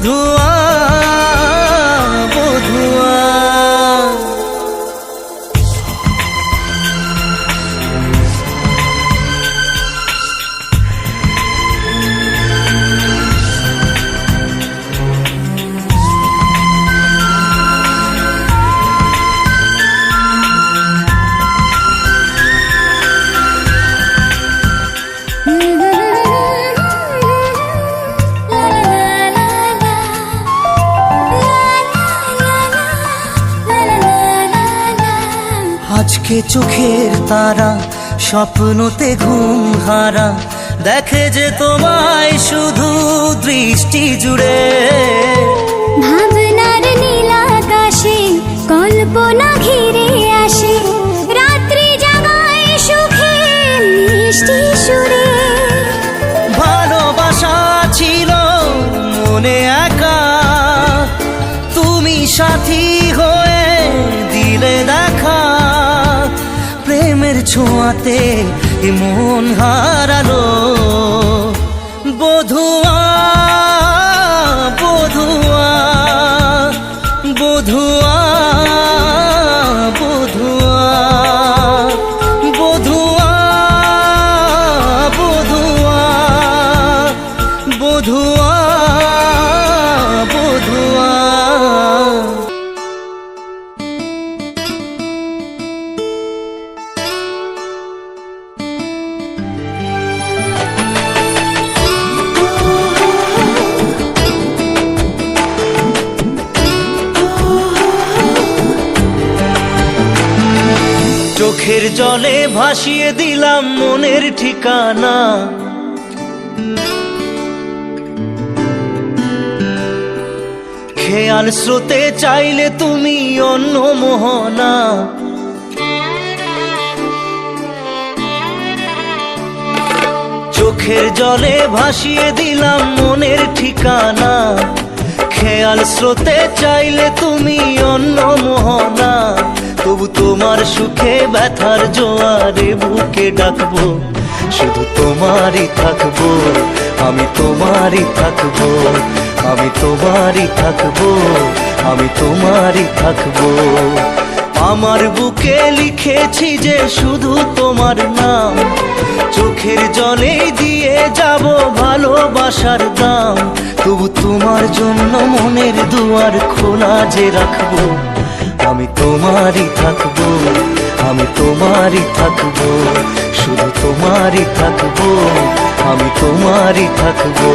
বধুয়া বধুয়া। আজকে চোখের তারা স্বপ্নতে ঘুম হারা দেখে যে তোমায় শুধু দৃষ্টি জুড়ে। ভাবনার নীল আকাশে কল্পনা ঘিরে আসে রাত্রি জাগায় সুখে মিষ্টি সুরে। ভালোবাসা ছিল মনে একা, তুমি সাথী হয়ে দিলে দেখা। প্রেমের ছোঁয়াতে মন হারালো বধুয়া বধুয়া বধুয়া বধুয়া বধুয়া বধুয়া বধুয়া বধুয়া। চোখের জলে ভাসিয়ে দিলাম মনের ঠিকানা, খেয়াল স্রোতে চাইলে তুমি অন্য মোহনা। চোখের জলে ভাসিয়ে দিলাম মনের ঠিকানা, খেয়াল স্রোতে চাইলে তুমি অন্য মোহনা। তবু তোমার সুখে ব্যথার জোয়ারে বুকে ডাকবো, শুধু তোমারই থাকবো আমি, তোমারই থাকবো আমি, তোমারই থাকবো আমি, তোমারই থাকবো। আমার বুকে লিখেছি যে শুধু তোমার নাম, চোখের জলে দিয়ে যাব ভালোবাসার দাম। তবু তোমার জন্য মনের দুয়ার খোলা যে রাখবো, আমি তোমারই থাকবো আমি, তোমারই থাকবো শুধু তোমারই থাকবো আমি, তোমারই থাকবো।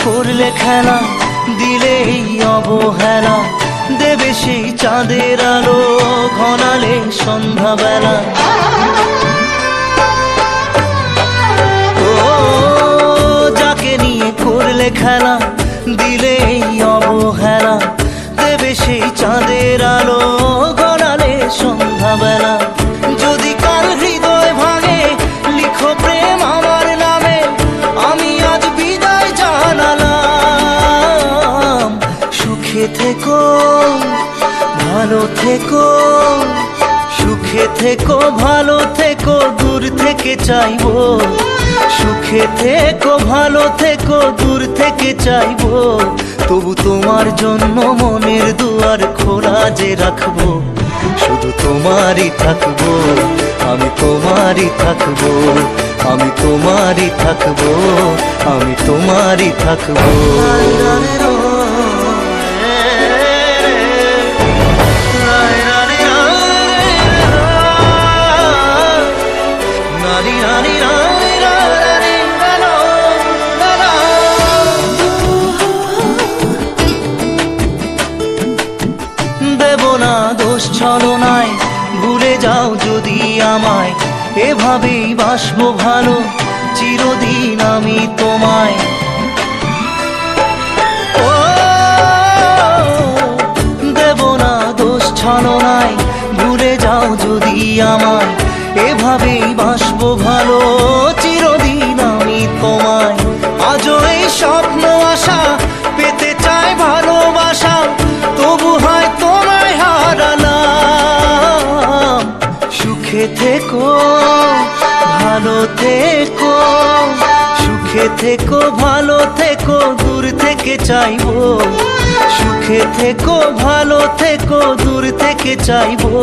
করলে খেলা দিলে এই অবহেলা, দেবে সেই চাঁদের আলো ঘনালে সন্ধ্যাবেলা। ও যাকে নিয়ে করলে খেলা দিলে এই অবহেলা, দেবে সেই চাঁদের আলো ঘনালে সন্ধ্যাবেলা। যদি কাল হৃদয় ভাঙে লিখো প্রেম আমার নামে, আমি আজ বিদায় জানালাম। সুখে থেকো ভালো থেকো, সুখে থেকো ভালো থেকো দূর থেকে চাইবো, সুখে থেকো ভালো থেকো দূর থেকে চাইবো। তবু তোমার জন্য মনের দুয়ার খোলা যে রাখবো, শুধু তোমারই থাকবো আমি, তোমারই থাকবো আমি, তোমারই থাকবো আমি, তোমারই থাকবো। দেব না দোষ ছলনায়, ভুলে যাও যদি আমায়, এভাবেই বাসবো ভালো চিরদিন আমি তোমায়। ও আমায়, এভাবেই বাসবো ভালো চিরদিন আমি তোমায়। আজও এই স্বপ্ন আশা পেতে চাই ভালোবাসা, তবু হয় তোমায় হারালাম। সুখে থেকো ভালো থেকো, সুখে থেকো ভালো থেকো, দূর থেকে চাইবো। সুখে থেকো ভালো থেকো, দূর থেকে চাইবো,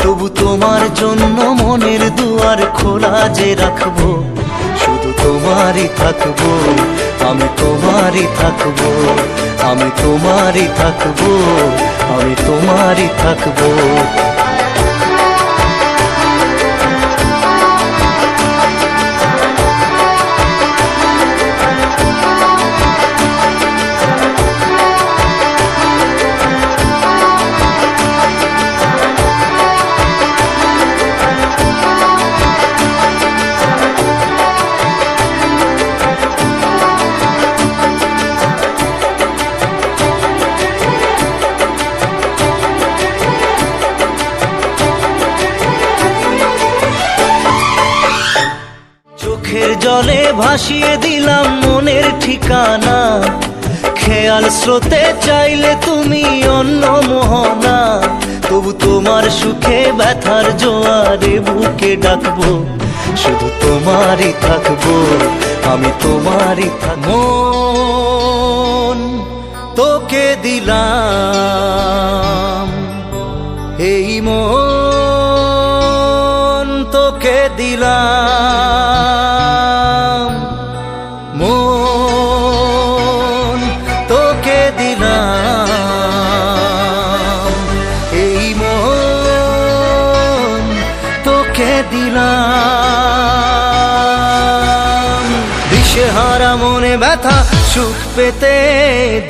তবু তোমার জন্য মনের দুয়ার খোলা যে রাখবো। শুধু তোমারই থাকবো, আমি তোমারই থাকবো, আমি তোমারই থাকবো, আমি তোমারই থাকবো। চোখের জলে ভাসিয়ে দিলাম মনের ঠিকানা, খেয়াল স্রোতে চাইলে তুমি অন্য মোহনা। তবু তোমার সুখে ব্যথার জোয়ারে বুকে ডাকবো, শুধু তোমারই থাকবো, আমি তোমারই থাকবো। মন তোকে দিলাম, এই মন তোকে দিলাম, মন তোকে দিলাম, এই মন তোকে দিলাম। দিশেহারা মনে ব্যথা সুখ পেতে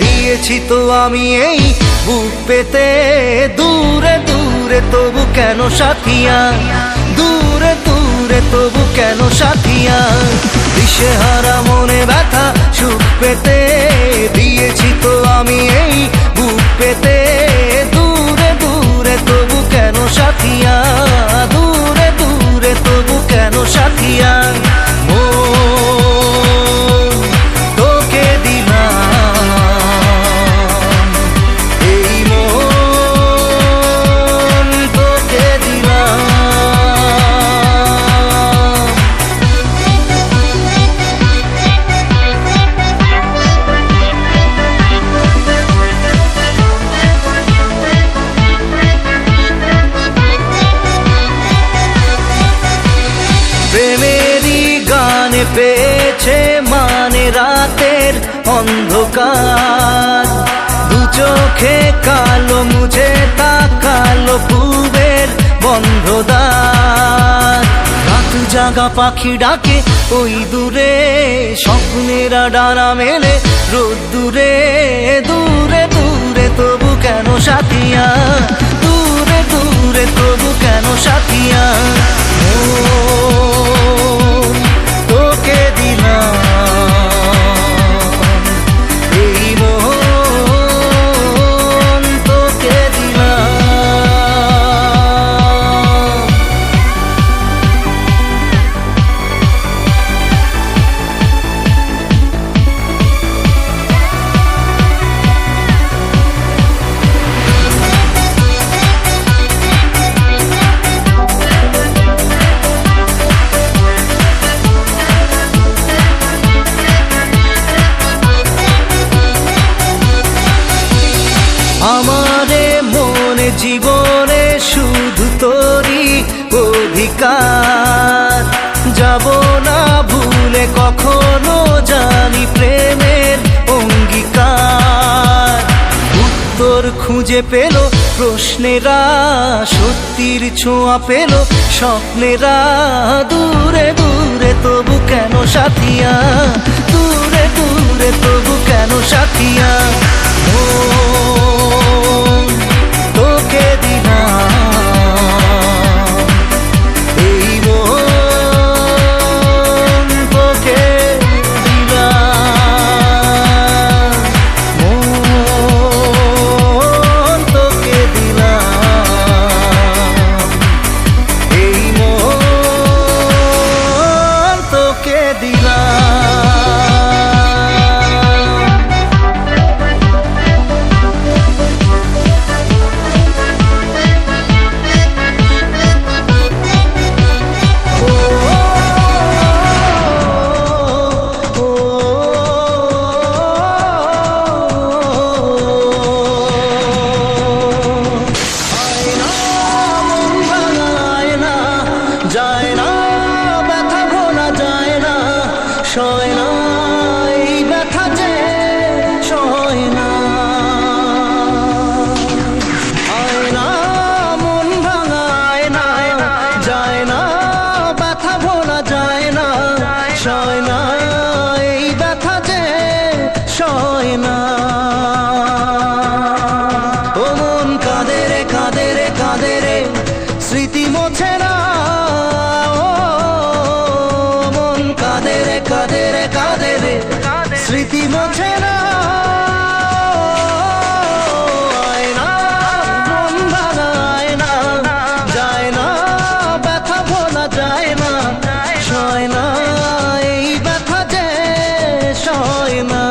দিয়েছি তো আমি এই বুক পেতে। দূরে দূরে তবু কেন সাথিয়া, দূরে দূরে তবু কেন সাথিয়া। দিশেহারা মনে ব্যথা সুখ পেতে দিয়েছি তো আমি এই বুক পেতে। দূরে দূরে তবু কেন সাথিয়া, দূরে দূরে তবু কেন সাথিয়া। মন তোকে দিলাম, এই মন তোকে দিলাম। প্রেমেরই গানে পেয়েছে মানে রাতের অন্ধকার, দু চোখে কালো মুঝে তাকালো পূবের বন্ধ দ্বার। রাত জাগা পাখি ডাকে ওই দূরে, স্বপ্নেরা ডানা মেলে রোদ দূরে। দূরে দূরে তবু কেন সাথিয়া, দূরে দূরে তবু কেন সাথিয়া। মন তোকে দিলাম, এই মন তোকে দিলাম। আমারে মনে জীবনে শুধু তোরই অধিকার, যাব না ভুলে কখনো জানি প্রেমের অঙ্গীকার। উত্তর খুঁজে পেল প্রশ্নেরা, সত্যির ছোঁয়া পেল স্বপ্নেরা। দূরে দূরে তবু কেন সাথিয়া, দূরে দূরে তবু কেন সাথিয়া। মন তোকে দিলাম, এই মন তোকে দিলাম, মন তোকে দিলাম, সয় না। ও মন কাঁদে রে কাঁদে রে কাঁদে রে, স্মৃতি মোছে না। ও মন কাঁদে রে কাঁদে রে কাঁদে রে, স্মৃতি মোছে না। আয়না মন ভাঙায় না, যায় না ব্যথা ভোলা যায় না, সয় না এই ব্যথা যে সয় না।